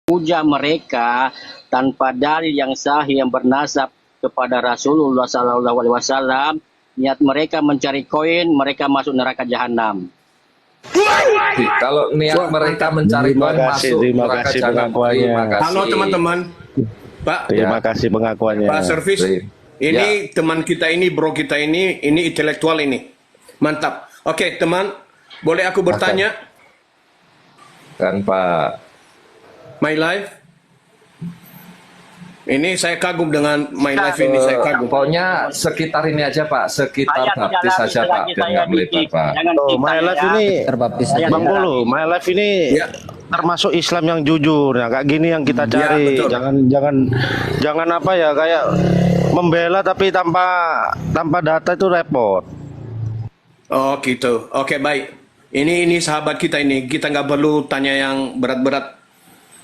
puja mereka tanpa dalil yang sahih yang bernasab kepada Rasulullah SAW, niat mereka mencari koin, mereka masuk neraka jahanam. Kalau niat mereka mencari koin masuk neraka jahanam. Halo teman-teman, Pak. Terima kasih pengakuannya. Pak Servis, ini teman kita ini, bro kita ini intelektual ini, mantap. Oke teman, boleh aku bertanya? Kan Pak. My Life. Ini saya kagum dengan My Life ini, saya kagum. Pokoknya sekitar ini aja Pak, sekitar baptis saja Pak, biar nggak melebar Pak. My Life ini terbaptis. Bang Polo, My Life ini termasuk Islam yang jujur ya, kayak gini yang kita cari. Jangan apa ya, kayak membela tapi tanpa data itu repot. Oh gitu. Oke baik. Ini sahabat kita ini, kita nggak perlu tanya yang berat-berat.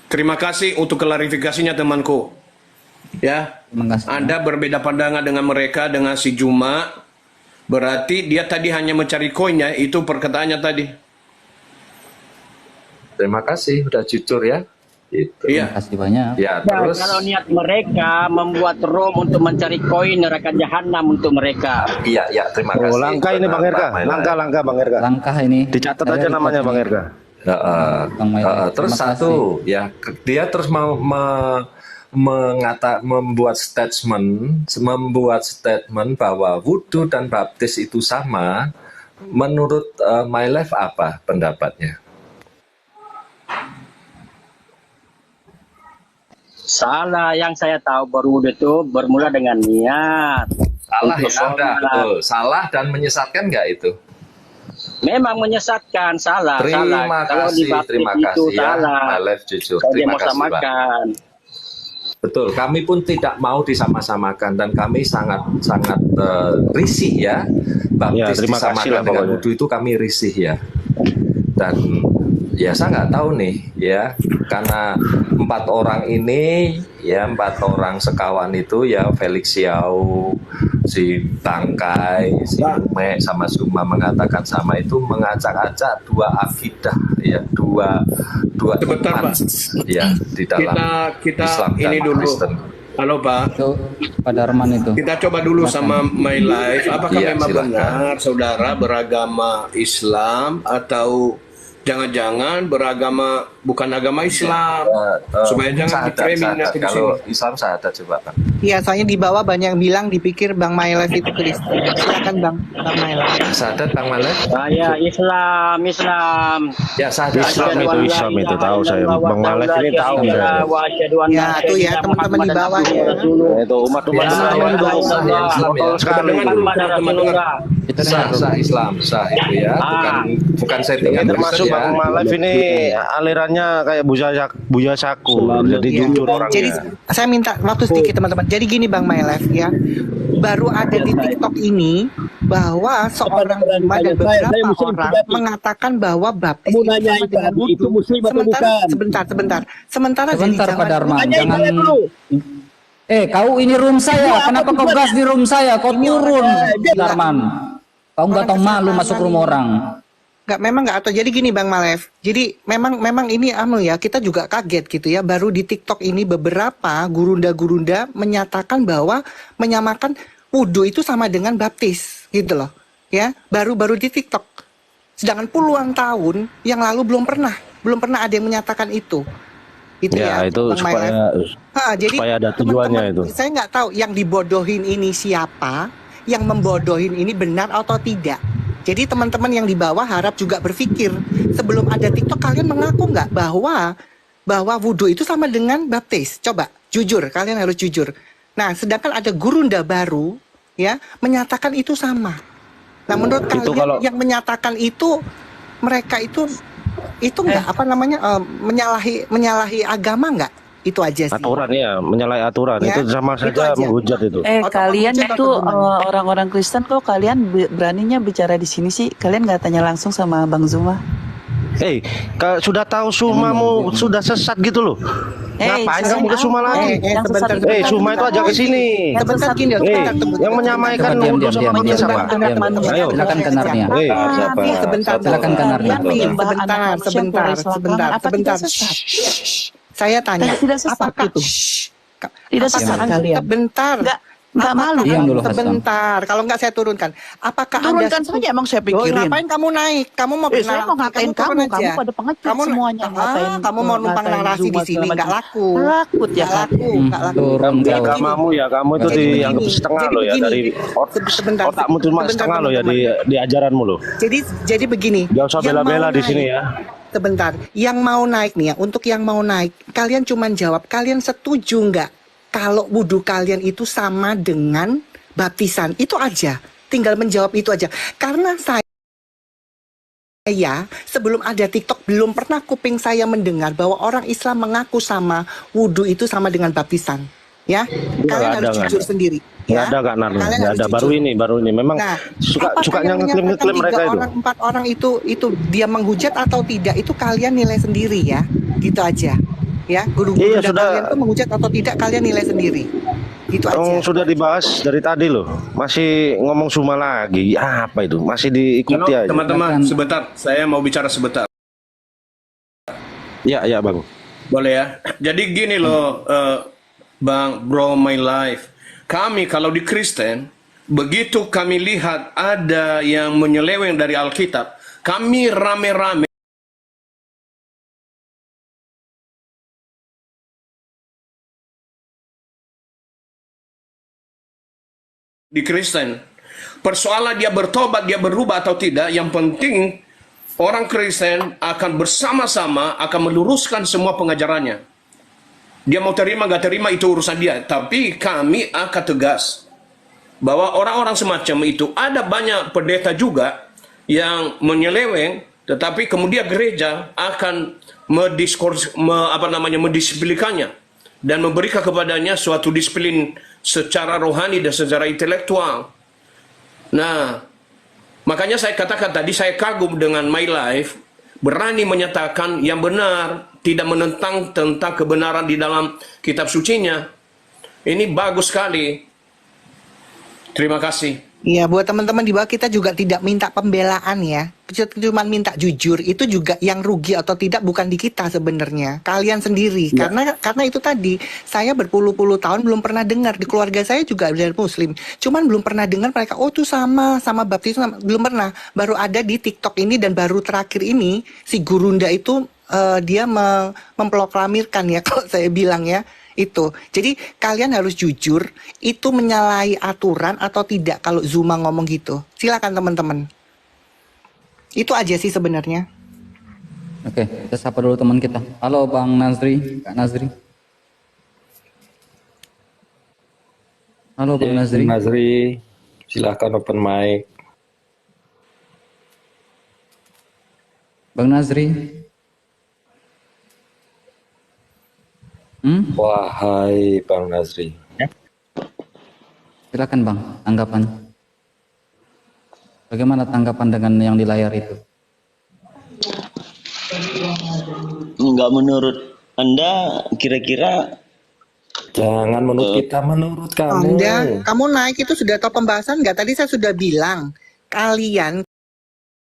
Terima kasih untuk klarifikasinya temanku. Ya, Anda berbeda pandangan dengan mereka, dengan si Juma. Berarti dia tadi hanya mencari koinnya, itu perkataannya tadi. Terima kasih, udah jujur ya. Gitu. Iya. Terima kasih banyak. Ya, terus Kalau niat mereka membuat Rom untuk mencari koin, neraka jahanam untuk mereka. iya, terima kasih. Langkah ini Bang Herka, langkah Bang Herka. Langkah ini. Dicatat aja namanya Bang Herka. Terus satu ya, dia terus membuat statement bahwa wudhu dan baptis itu sama. Menurut My Life apa pendapatnya? Salah, yang saya tahu berwudu itu bermula dengan niat. Salah ya, betul. Salah dan menyesatkan nggak itu? Memang menyesatkan, salah. Terima kasih ya, My Life jujur. Terima kasih Pak. Betul, kami pun tidak mau disama-samakan dan kami sangat risih ya. Baptis disamakan dengan wudhu itu kami risih ya. Dan ya saya nggak tahu nih ya, karena empat orang sekawan itu ya, Felix Xiao, si Bangkai, si Ume sama Zuma mengatakan sama, itu mengacak-acak dua akidah ya, dua iman ya di dalam kita Islam dan ini dulu. Kristen. Halo Pak. Pak Darman itu. Kita coba dulu sama My Life. Apakah memang silakan. benar saudara beragama Islam atau jangan-jangan beragama bukan agama Islam? Supaya jangan diskriminasi di sini. Kalau Islam syahadat coba Bang. Iya, soalnya di bawah banyak yang bilang dipikir Bang My Life itu Kristen. Silakan Bang My Life. Syahadat Bang Malek? Saya Islam. Ya syahadat Islam itu tahu saya. Bang Malek ini tahu saya. Ya, tuh ya teman-teman di bawah ya. Itu umat-umat sah Islam sah itu ya, bukan settingan. Termasuk Bang Malek ini alirannya kayak Buya Saku. Jadi jujur orangnya. Jadi saya minta waktu sedikit teman-teman. Jadi gini Bang My Life ya. Baru ada di TikTok ini bahwa seorang Juma dan beberapa orang mengatakan bahwa baptis itu sama dengan wudhu. Sementara dari Pak Darman, zaman jangan. Kau ini room saya. Kenapa kau gas di room saya? Kau turun, Darman. Kau nggak tahu malu masuk room orang. memang nggak, atau jadi gini Bang Malef. Jadi memang ini ya, kita juga kaget gitu ya. Baru di TikTok ini beberapa gurunda-gurunda menyatakan bahwa menyamakan wudhu itu sama dengan baptis gitu loh. Ya, baru di TikTok. Sedangkan puluhan tahun yang lalu belum pernah ada yang menyatakan itu. Gitu ya, itu Bang jadi supaya ada tujuannya itu. Saya nggak tahu yang dibodohin ini siapa, yang membodohin ini benar atau tidak. Jadi teman-teman yang di bawah harap juga berpikir sebelum ada TikTok, kalian mengaku nggak bahwa wudhu itu sama dengan baptis? Coba jujur, kalian harus jujur. Nah, sedangkan ada gurunda baru ya menyatakan itu sama. Nah, menurut kalian yang menyatakan itu mereka itu nggak menyalahi agama nggak? Itu aja sih. Aturan ya, menyalahi aturan ya, itu sama saja menghujat itu. Kalian itu orang-orang Kristen kok kalian beraninya bicara di sini sih? Kalian nggak tanya langsung sama Bang Zuma? Sudah tahu Sumamu sudah sesat gitu loh. Ngapain kamu ke Suma lagi? Suma itu aja ke sini. Sebentar gini, yang menyamaikan wudhu sama baptis sama. Ayo, silakan kenarnya. Sebentar. Silakan kenarnya. Sebentar. Saya tanya, Tidak sesat apakah itu. Tidak apakah sesat kalian. sebentar? Nggak malu. Diam dulu, Hasan. Sebentar, kalau nggak saya turunkan. Apakah Turunkan saja, emang saya pikirin. Ngapain kamu naik? Kamu mau Saya mau ngatain turun kamu aja. pada pengecut semuanya. Kamu mau numpang ngatain narasi di Zuma sini, segala nggak macam. laku. Takut ya, Nggak Kak. laku, nggak laku. Turun Di kau. agamamu ya, kamu itu Jadi dianggap begini, setengah jadi loh ya begini. dari Sebentar, otakmu cuma sebentar, setengah loh ya teman-teman. di ajaranmu loh. Jadi begini. Gak usah yang bela-bela mau di sini naik- ya. Sebentar, yang mau naik nih ya, untuk yang mau naik, kalian cuman jawab, kalian setuju nggak kalau wudhu kalian itu sama dengan baptisan? Itu aja, tinggal menjawab itu aja. Karena saya sebelum ada TikTok belum pernah kuping saya mendengar bahwa orang Islam mengaku sama wudhu itu sama dengan baptisan. Ya, kalian ada, harus nggak jujur ada. sendiri. Nggak Ya, ada Kak Narna, kalian nggak harus ada. Baru jujur. ini. Memang Nah, sukanya apakah yang ngeklaim menyatakan mereka tiga itu. orang, 4 orang itu dia menghujat atau tidak, itu kalian nilai sendiri ya, gitu aja. Ya, guru-guru Iya, sudah. kalian tuh menghujat atau tidak kalian nilai sendiri, gitu aja. Sudah dibahas dari tadi loh, masih ngomong Zuma lagi. Apa itu? Masih diikuti aja. Teman-teman, sebentar, saya mau bicara sebentar. Ya Bang. Boleh ya? Jadi gini loh, Bang, Bro My Life. Kami kalau di Kristen, begitu kami lihat ada yang menyeleweng dari Alkitab, kami rame-rame di Kristen. Persoalan dia bertobat, dia berubah atau tidak, yang penting orang Kristen akan bersama-sama akan meluruskan semua pengajarannya. Dia mau terima nggak terima itu urusan dia. Tapi kami akan tegas bahwa orang-orang semacam itu, ada banyak pendeta juga yang menyeleweng, tetapi kemudian gereja akan mendisiplinkannya dan memberikan kepadanya suatu disiplin secara rohani dan secara intelektual. Nah, makanya saya katakan tadi, saya kagum dengan My Life, berani menyatakan yang benar, tidak menentang tentang kebenaran di dalam kitab sucinya. Ini bagus sekali. Terima kasih. Iya, buat teman-teman di bawah, kita juga tidak minta pembelaan ya. Cuma minta jujur. Itu juga yang rugi atau tidak bukan di kita sebenarnya. Kalian sendiri. Ya. Karena itu tadi, saya berpuluh-puluh tahun belum pernah dengar. Di keluarga saya juga dari Muslim. Cuman belum pernah dengar mereka, oh itu sama baptis, belum pernah. Baru ada di TikTok ini, dan baru terakhir ini, si Gurunda itu, dia memproklamirkan ya, kalau saya bilang ya. Itu. Jadi kalian harus jujur, itu menyalahi aturan atau tidak kalau Zuma ngomong gitu. Silakan teman-teman. Itu aja sih sebenarnya. Oke, kita sapa dulu teman kita. Halo Bang Nazri, Kak Nazri. Halo Bang Nazri. Nazri, silahkan open mic. Bang Nazri. Wahai Bang Nazri. Silakan Bang, tanggapan. Bagaimana tanggapan dengan yang di layar itu? Enggak, menurut Anda kira-kira? Jangan menurut kita, menurut kamu. Kamu naik itu sudah tahu pembahasan nggak? Tadi saya sudah bilang, kalian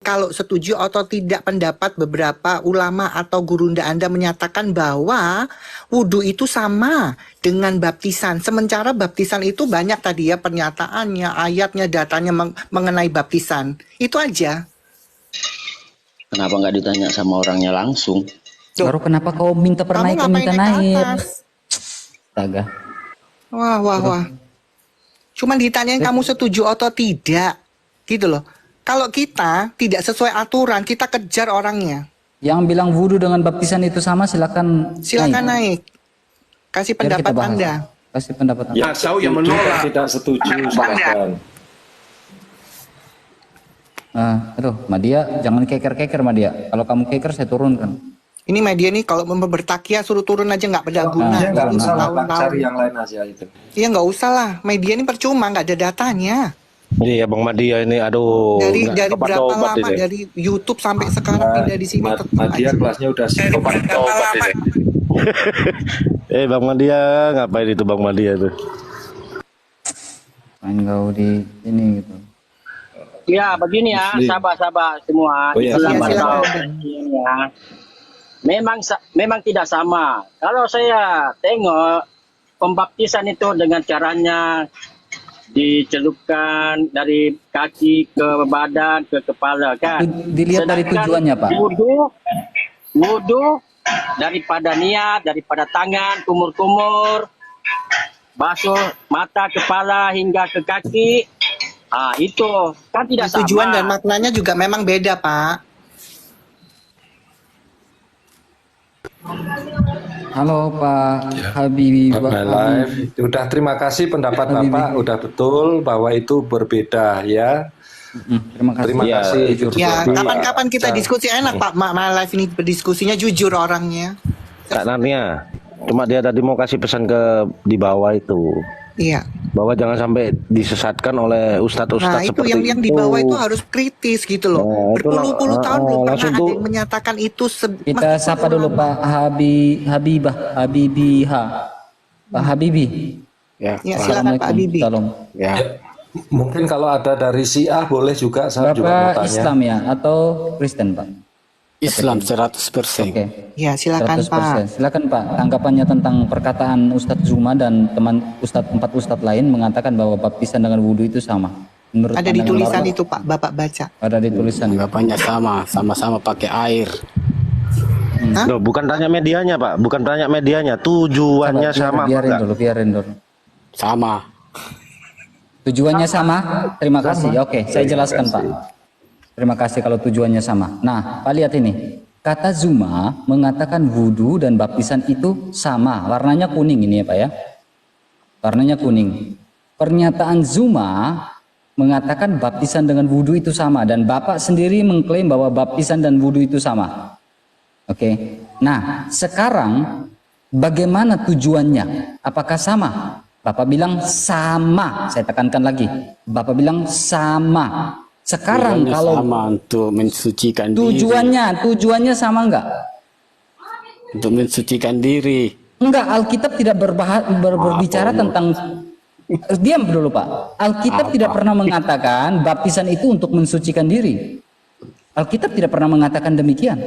kalau setuju atau tidak pendapat beberapa ulama atau gurunda Anda menyatakan bahwa wudhu itu sama dengan baptisan. Sementara baptisan itu banyak tadi ya pernyataannya, ayatnya, datanya mengenai baptisan. Itu aja. Kenapa nggak ditanya sama orangnya langsung? Baru kenapa kau minta Kamu penaikan, ngapain minta naik ke naik? atas? Astaga. Wah. Cuman ditanyain kamu setuju atau tidak. Gitu loh. Kalau kita tidak sesuai aturan, kita kejar orangnya. Yang bilang wudhu dengan baptisan itu sama, silakan naik. Kasih Biar kita pendapat bahas. Anda. Kasih pendapat Anda. Ya, saya yang menolak. Tidak setuju, silakan. Aduh, Madia, jangan keker-keker Madia. Kalau kamu keker, saya turunkan. Ini media nih kalau bertakia suruh turun aja nggak berguna. Ya, nggak usah lah, Tahun-tahun. cari yang lain aja itu. Iya nggak usah lah. Media ini percuma, nggak ada datanya. Iya Bang Madia ini, aduh. Dari nggak berapa tobat lama ini. dari YouTube sampai sekarang pindah di sini tetap Nadia aja. kelasnya udah Dari berapa lama? Bang Madia, ngapain itu Bang Madia tuh? Main kau di ini gitu. Ya, begini ya, sahabat-sahabat semua. Oh, iya, Islam silakan. atau Kristen ya. memang tidak sama. Kalau saya tengok pembaptisan itu dengan caranya dicelupkan dari kaki ke badan ke kepala kan. Dilihat dari tujuannya, Pak. Wudu daripada niat, daripada tangan, kumur-kumur, basuh mata, kepala hingga ke kaki. Itu kan tidak sama. Tujuan dan maknanya juga memang beda, Pak. Halo Pak Habibie. Udah, terima kasih pendapat Bapak, udah betul bahwa itu berbeda ya. Terima kasih. Ya, kapan-kapan kita diskusi enak Pak. Live ini berdiskusinya jujur orangnya. Kak Narnia, cuma dia tadi mau kasih pesan ke di bawah itu. Iya. Bahwa jangan sampai disesatkan oleh ustadz-ustadz seperti itu. Yang di bawah itu harus kritis gitu loh. Berpuluh-puluh tahun belum pernah ada yang menyatakan itu. Kita sapa dulu Pak Habibie. Pak Habibie. Ya, silakan Pak Habibie. Salam. Ya. Mungkin kalau ada dari Syiah boleh juga, saya Bapak juga mau tanya. Islam ya atau Kristen Pak? Islam 100%. Oke. Ya, silakan 100%. Pak. Silakan Pak. Tanggapannya tentang perkataan Ustadz Zuma dan empat ustadz lain mengatakan bahwa baptisan dengan wudhu itu sama. Menurut ada di tulisan Bapak, itu Pak, Bapak baca. Ada di tulisan. Tanggapannya sama-sama pakai air. Loh, bukan tanya medianya Pak, bukan tanya medianya, tujuannya sama. Biarin dulu. Sama. Tujuannya sama? Terima kasih. Oke, saya jelaskan Pak. Terima kasih kalau tujuannya sama. Nah, Pak lihat ini. Kata Zuma mengatakan wudhu dan baptisan itu sama. Warnanya kuning ini ya Pak ya. Warnanya kuning. Pernyataan Zuma mengatakan baptisan dengan wudhu itu sama. Dan Bapak sendiri mengklaim bahwa baptisan dan wudhu itu sama. Oke. Nah, sekarang bagaimana tujuannya? Apakah sama? Bapak bilang sama. Saya tekankan lagi. Bapak bilang sama. Sekarang kalau sama untuk mensucikan tujuannya sama enggak? Untuk mensucikan diri. Enggak, Alkitab tidak berbicara tentang diam dulu Pak. Alkitab tidak pernah mengatakan baptisan itu untuk mensucikan diri. Alkitab tidak pernah mengatakan demikian.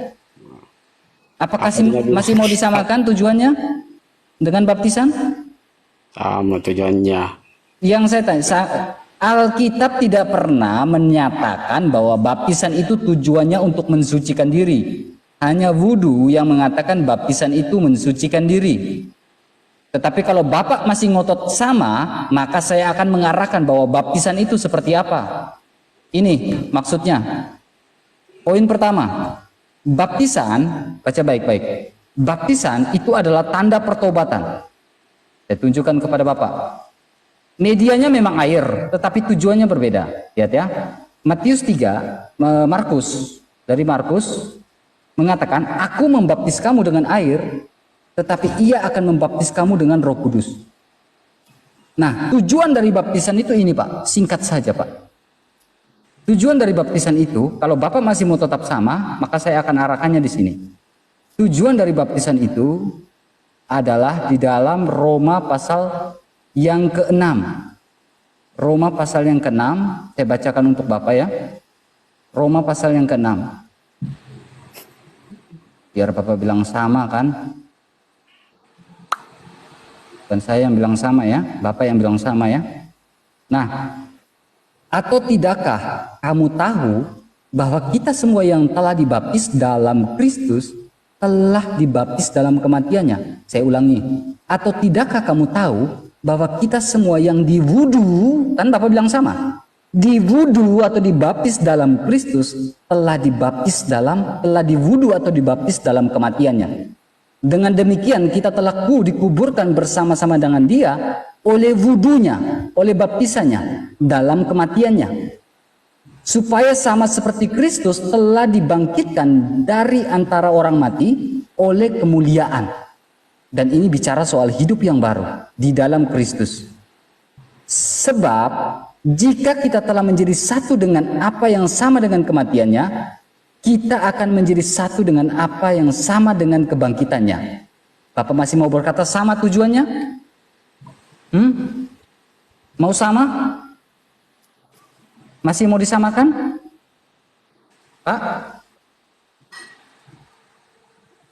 Apakah masih mau disamakan tujuannya dengan baptisan? Sama tujuannya. Yang saya tanya, Alkitab tidak pernah menyatakan bahwa baptisan itu tujuannya untuk mensucikan diri. Hanya wudhu yang mengatakan baptisan itu mensucikan diri. Tetapi kalau Bapak masih ngotot sama, maka saya akan mengarahkan bahwa baptisan itu seperti apa. Ini maksudnya. Poin pertama, baptisan, baca baik-baik. Baptisan itu adalah tanda pertobatan. Saya tunjukkan kepada Bapak. Medianya memang air, tetapi tujuannya berbeda. Lihat ya. Matius 3, dari Markus mengatakan, aku membaptis kamu dengan air, tetapi ia akan membaptis kamu dengan Roh Kudus. Nah, tujuan dari baptisan itu ini Pak, singkat saja Pak. Tujuan dari baptisan itu, kalau Bapak masih mau tetap sama, maka saya akan arahkannya di sini. Tujuan dari baptisan itu adalah di dalam Roma pasal yang ke-6. Roma pasal yang ke-6, saya bacakan untuk Bapak ya. Roma pasal yang ke-6. Biar Bapak bilang sama kan. Bukan saya yang bilang sama ya, Bapak yang bilang sama ya. Nah, atau tidakkah kamu tahu bahwa kita semua yang telah dibaptis dalam Kristus telah dibaptis dalam kematiannya? Saya ulangi. Atau tidakkah kamu tahu bahwa kita semua yang diwudu, kan Bapak bilang sama, diwudu atau dibaptis dalam Kristus telah diwudu atau dibaptis dalam kematiannya. Dengan demikian kita telah dikuburkan bersama-sama dengan Dia oleh wudunya, oleh baptisannya dalam kematiannya, supaya sama seperti Kristus telah dibangkitkan dari antara orang mati oleh kemuliaan. Dan ini bicara soal hidup yang baru di dalam Kristus. Sebab jika kita telah menjadi satu dengan apa yang sama dengan kematiannya, kita akan menjadi satu dengan apa yang sama dengan kebangkitannya. Bapak masih mau berkata sama tujuannya? Mau sama? Masih mau disamakan? Pak?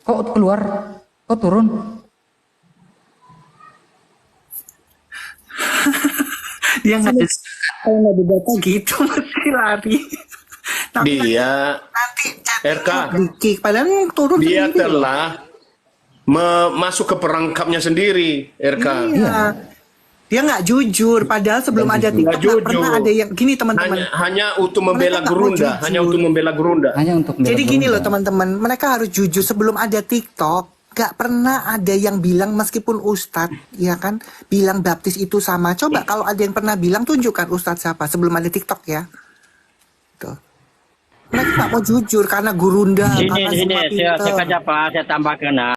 Kok keluar? Kok turun? Dia nggak ada, kalau nggak didata gitu mesti lari. Dia Nanti RK, Diki, padahal turun dia sendiri loh. telah masuk ke perangkapnya sendiri, RK. Iya. Dia nggak jujur, padahal sebelum ada TikTok nggak pernah ada yang gini teman-teman. Hanya untuk membela Mereka nggak mau Gurunda, jujur. hanya untuk membela Gurunda. Hanya untuk Jadi membela gini loh Gurunda. teman-teman, mereka harus jujur sebelum ada TikTok. Gak pernah ada yang bilang meskipun Ustadz, ya kan, bilang baptis itu sama. Coba kalau ada yang pernah bilang tunjukkan Ustadz siapa sebelum ada TikTok ya. Tuh. Mereka gak mau jujur karena Gurunda, Sini, karena sini, semua saya pinter. aja Pak, saya tambahkan.